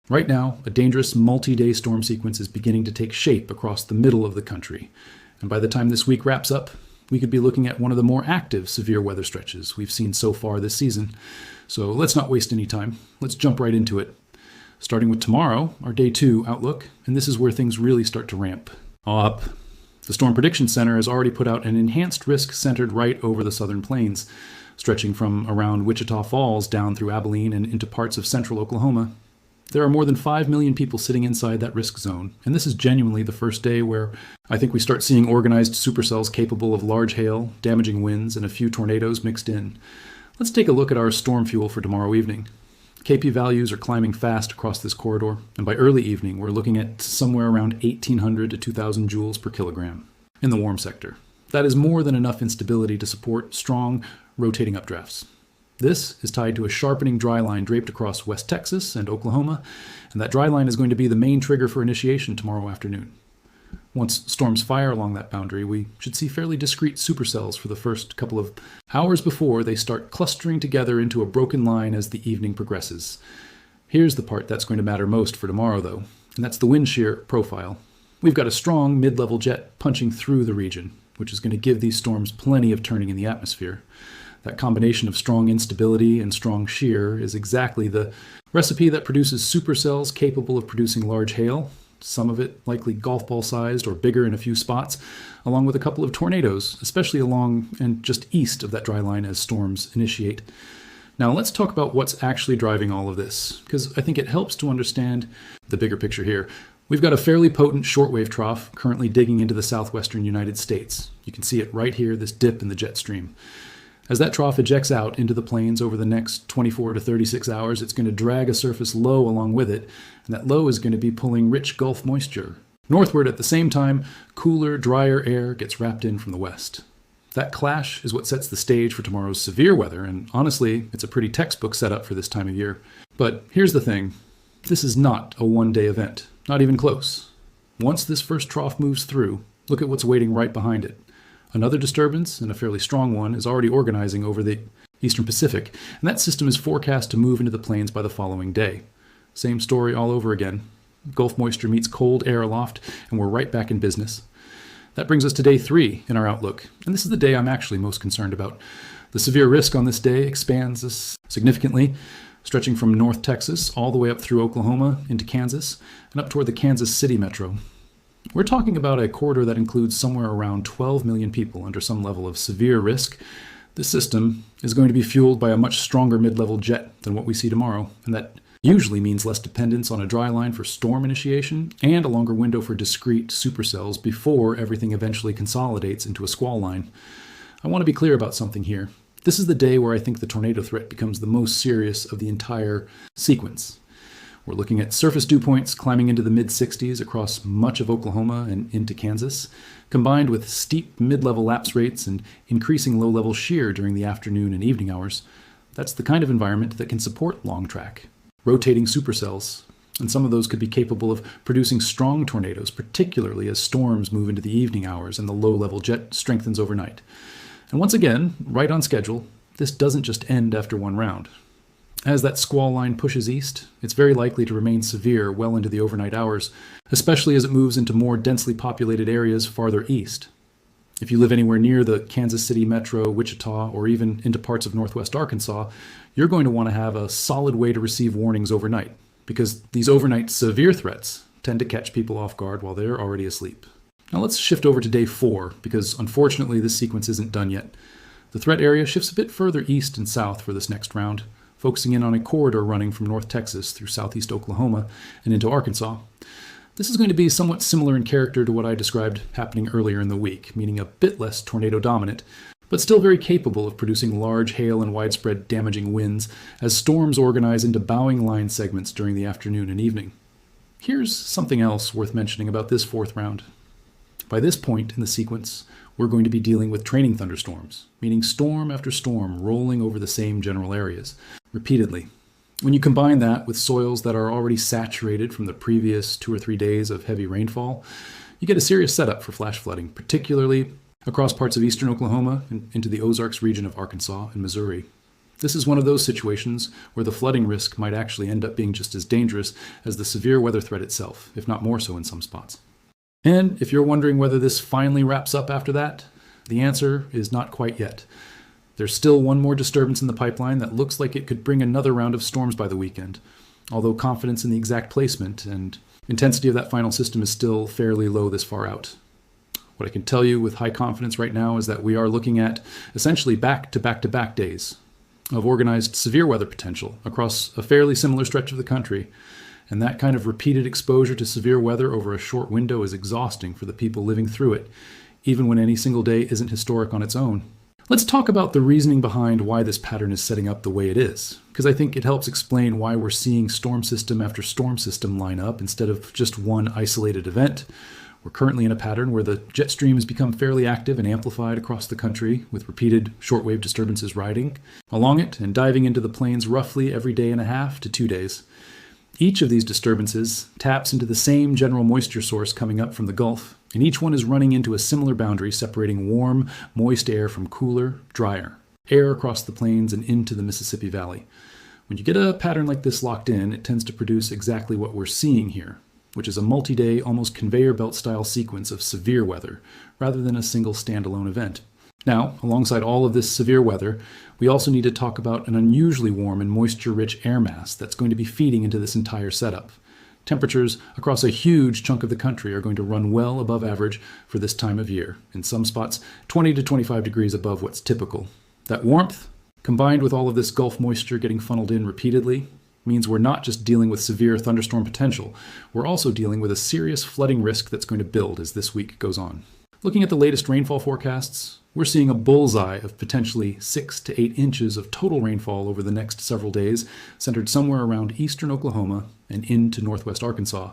Right now, a dangerous multi-day storm sequence is beginning to take shape across the middle of the country. And by the time this week wraps up, we could be looking at one of the more active severe weather stretches we've seen so far this season. So let's not waste any time. Let's jump right into it. Starting with tomorrow, our Day 2 outlook, and this is where things really start to ramp up. The Storm Prediction Center has already put out an enhanced risk centered right over the southern plains, stretching from around Wichita Falls down through Abilene and into parts of central Oklahoma. There are more than 5 million people sitting inside that risk zone, and this is genuinely the first day where I think we start seeing organized supercells capable of large hail, damaging winds, and a few tornadoes mixed in. Let's take a look at our storm fuel for tomorrow evening. KP values are climbing fast across this corridor, and by early evening we're looking at somewhere around 1,800 to 2,000 joules per kilogram in the warm sector. That is more than enough instability to support strong, rotating updrafts. This is tied to a sharpening dry line draped across West Texas and Oklahoma, and that dry line is going to be the main trigger for initiation tomorrow afternoon. Once storms fire along that boundary, we should see fairly discrete supercells for the first couple of hours before they start clustering together into a broken line as the evening progresses. Here's the part that's going to matter most for tomorrow, though, and that's the wind shear profile. We've got a strong mid-level jet punching through the region, which is going to give these storms plenty of turning in the atmosphere. That combination of strong instability and strong shear is exactly the recipe that produces supercells capable of producing large hail, some of it likely golf ball sized or bigger in a few spots, along with a couple of tornadoes, especially along and just east of that dry line as storms initiate. Now let's talk about what's actually driving all of this, because I think it helps to understand the bigger picture here. We've got a fairly potent shortwave trough currently digging into the southwestern United States. You can see it right here, this dip in the jet stream. As that trough ejects out into the plains over the next 24 to 36 hours, it's going to drag a surface low along with it, and that low is going to be pulling rich Gulf moisture. Northward at the same time, cooler, drier air gets wrapped in from the west. That clash is what sets the stage for tomorrow's severe weather, and honestly, it's a pretty textbook setup for this time of year. But here's the thing. This is not a one-day event, not even close. Once this first trough moves through, look at what's waiting right behind it. Another disturbance, and a fairly strong one, is already organizing over the eastern Pacific, and that system is forecast to move into the plains by the following day. Same story all over again. Gulf moisture meets cold air aloft, and we're right back in business. That brings us to Day 3 in our outlook, and this is the day I'm actually most concerned about. The severe risk on this day expands significantly, stretching from North Texas all the way up through Oklahoma into Kansas, and up toward the Kansas City metro. We're talking about a corridor that includes somewhere around 12 million people under some level of severe risk. This system is going to be fueled by a much stronger mid-level jet than what we see tomorrow, and that usually means less dependence on a dry line for storm initiation and a longer window for discrete supercells before everything eventually consolidates into a squall line. I want to be clear about something here. This is the day where I think the tornado threat becomes the most serious of the entire sequence. We're looking at surface dew points climbing into the mid-60s across much of Oklahoma and into Kansas, combined with steep mid-level lapse rates and increasing low-level shear during the afternoon and evening hours. That's the kind of environment that can support long track, rotating supercells, and some of those could be capable of producing strong tornadoes, particularly as storms move into the evening hours and the low-level jet strengthens overnight. And once again, right on schedule, this doesn't just end after one round. As that squall line pushes east, it's very likely to remain severe well into the overnight hours, especially as it moves into more densely populated areas farther east. If you live anywhere near the Kansas City metro, Wichita, or even into parts of northwest Arkansas, you're going to want to have a solid way to receive warnings overnight, because these overnight severe threats tend to catch people off guard while they're already asleep. Now let's shift over to Day 4, because unfortunately this sequence isn't done yet. The threat area shifts a bit further east and south for this next round, focusing in on a corridor running from North Texas through southeast Oklahoma and into Arkansas. This is going to be somewhat similar in character to what I described happening earlier in the week, meaning a bit less tornado dominant, but still very capable of producing large hail and widespread damaging winds as storms organize into bowing line segments during the afternoon and evening. Here's something else worth mentioning about this fourth round. By this point in the sequence, we're going to be dealing with training thunderstorms, meaning storm after storm rolling over the same general areas, repeatedly. When you combine that with soils that are already saturated from the previous 2 or 3 days of heavy rainfall, you get a serious setup for flash flooding, particularly across parts of eastern Oklahoma and into the Ozarks region of Arkansas and Missouri. This is one of those situations where the flooding risk might actually end up being just as dangerous as the severe weather threat itself, if not more so in some spots. And if you're wondering whether this finally wraps up after that, the answer is not quite yet. There's still one more disturbance in the pipeline that looks like it could bring another round of storms by the weekend, although confidence in the exact placement and intensity of that final system is still fairly low this far out. What I can tell you with high confidence right now is that we are looking at essentially back-to-back-to-back days of organized severe weather potential across a fairly similar stretch of the country. And that kind of repeated exposure to severe weather over a short window is exhausting for the people living through it, even when any single day isn't historic on its own. Let's talk about the reasoning behind why this pattern is setting up the way it is, because I think it helps explain why we're seeing storm system after storm system line up instead of just one isolated event. We're currently in a pattern where the jet stream has become fairly active and amplified across the country, with repeated shortwave disturbances riding along it and diving into the plains roughly every day and a half to 2 days. Each of these disturbances taps into the same general moisture source coming up from the Gulf, and each one is running into a similar boundary separating warm, moist air from cooler, drier air across the plains and into the Mississippi Valley. When you get a pattern like this locked in, it tends to produce exactly what we're seeing here, which is a multi-day, almost conveyor belt style sequence of severe weather, rather than a single standalone event. Now, alongside all of this severe weather, we also need to talk about an unusually warm and moisture-rich air mass that's going to be feeding into this entire setup. Temperatures across a huge chunk of the country are going to run well above average for this time of year, in some spots 20 to 25 degrees above what's typical. That warmth, combined with all of this Gulf moisture getting funneled in repeatedly, means we're not just dealing with severe thunderstorm potential, we're also dealing with a serious flooding risk that's going to build as this week goes on. Looking at the latest rainfall forecasts, we're seeing a bullseye of potentially 6 to 8 inches of total rainfall over the next several days, centered somewhere around eastern Oklahoma and into northwest Arkansas,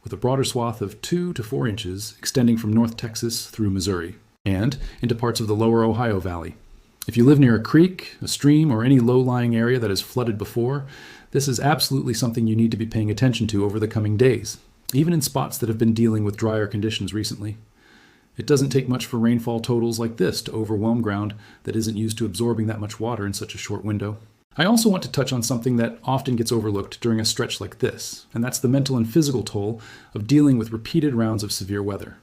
with a broader swath of 2 to 4 inches extending from North Texas through Missouri and into parts of the lower Ohio Valley. If you live near a creek, a stream, or any low-lying area that has flooded before, this is absolutely something you need to be paying attention to over the coming days, even in spots that have been dealing with drier conditions recently. It doesn't take much for rainfall totals like this to overwhelm ground that isn't used to absorbing that much water in such a short window. I also want to touch on something that often gets overlooked during a stretch like this, and that's the mental and physical toll of dealing with repeated rounds of severe weather.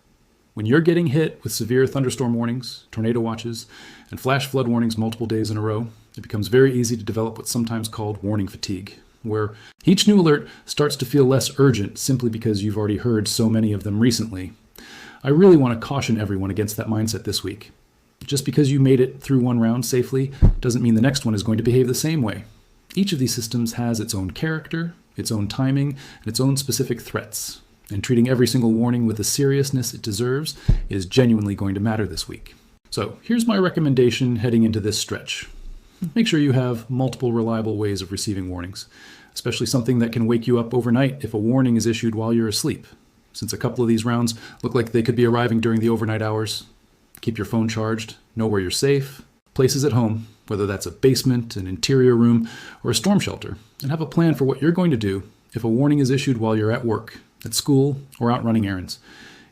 When you're getting hit with severe thunderstorm warnings, tornado watches, and flash flood warnings multiple days in a row, it becomes very easy to develop what's sometimes called warning fatigue, where each new alert starts to feel less urgent simply because you've already heard so many of them recently. I really want to caution everyone against that mindset this week. Just because you made it through one round safely doesn't mean the next one is going to behave the same way. Each of these systems has its own character, its own timing, and its own specific threats. And treating every single warning with the seriousness it deserves is genuinely going to matter this week. So here's my recommendation heading into this stretch. Make sure you have multiple reliable ways of receiving warnings, especially something that can wake you up overnight if a warning is issued while you're asleep. Since a couple of these rounds look like they could be arriving during the overnight hours, keep your phone charged, know where you're safe, places at home, whether that's a basement, an interior room, or a storm shelter, and have a plan for what you're going to do if a warning is issued while you're at work, at school, or out running errands.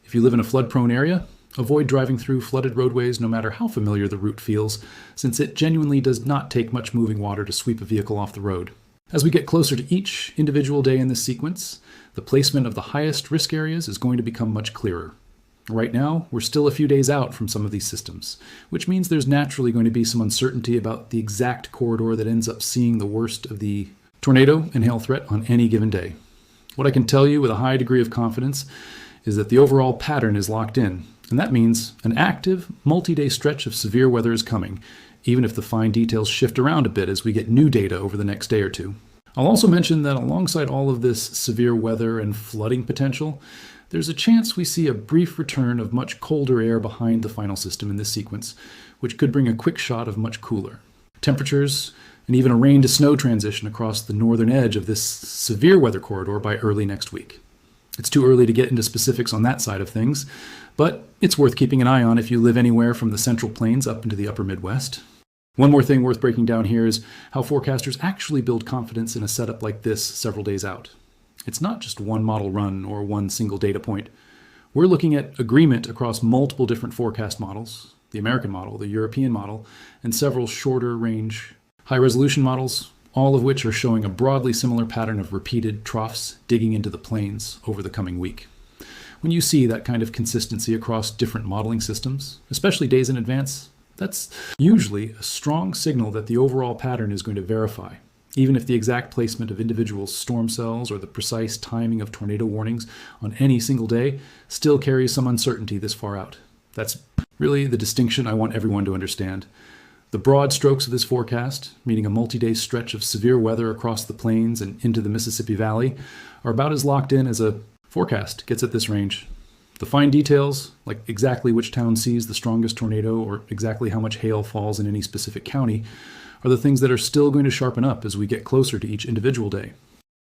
If you live in a flood-prone area, avoid driving through flooded roadways no matter how familiar the route feels, since it genuinely does not take much moving water to sweep a vehicle off the road. As we get closer to each individual day in this sequence, the placement of the highest risk areas is going to become much clearer. Right now, we're still a few days out from some of these systems, which means there's naturally going to be some uncertainty about the exact corridor that ends up seeing the worst of the tornado and hail threat on any given day. What I can tell you with a high degree of confidence is that the overall pattern is locked in, and that means an active, multi-day stretch of severe weather is coming, even if the fine details shift around a bit as we get new data over the next day or two. I'll also mention that alongside all of this severe weather and flooding potential, there's a chance we see a brief return of much colder air behind the final system in this sequence, which could bring a quick shot of much cooler temperatures and even a rain to snow transition across the northern edge of this severe weather corridor by early next week. It's too early to get into specifics on that side of things, but it's worth keeping an eye on if you live anywhere from the Central Plains up into the upper Midwest. One more thing worth breaking down here is how forecasters actually build confidence in a setup like this several days out. It's not just one model run or one single data point. We're looking at agreement across multiple different forecast models, the American model, the European model, and several shorter range High-resolution models, all of which are showing a broadly similar pattern of repeated troughs digging into the plains over the coming week. When you see that kind of consistency across different modeling systems, especially days in advance, that's usually a strong signal that the overall pattern is going to verify, even if the exact placement of individual storm cells or the precise timing of tornado warnings on any single day still carries some uncertainty this far out. That's really the distinction I want everyone to understand. The broad strokes of this forecast, meaning a multi-day stretch of severe weather across the plains and into the Mississippi Valley, are about as locked in as a forecast gets at this range. The fine details, like exactly which town sees the strongest tornado or exactly how much hail falls in any specific county, are the things that are still going to sharpen up as we get closer to each individual day.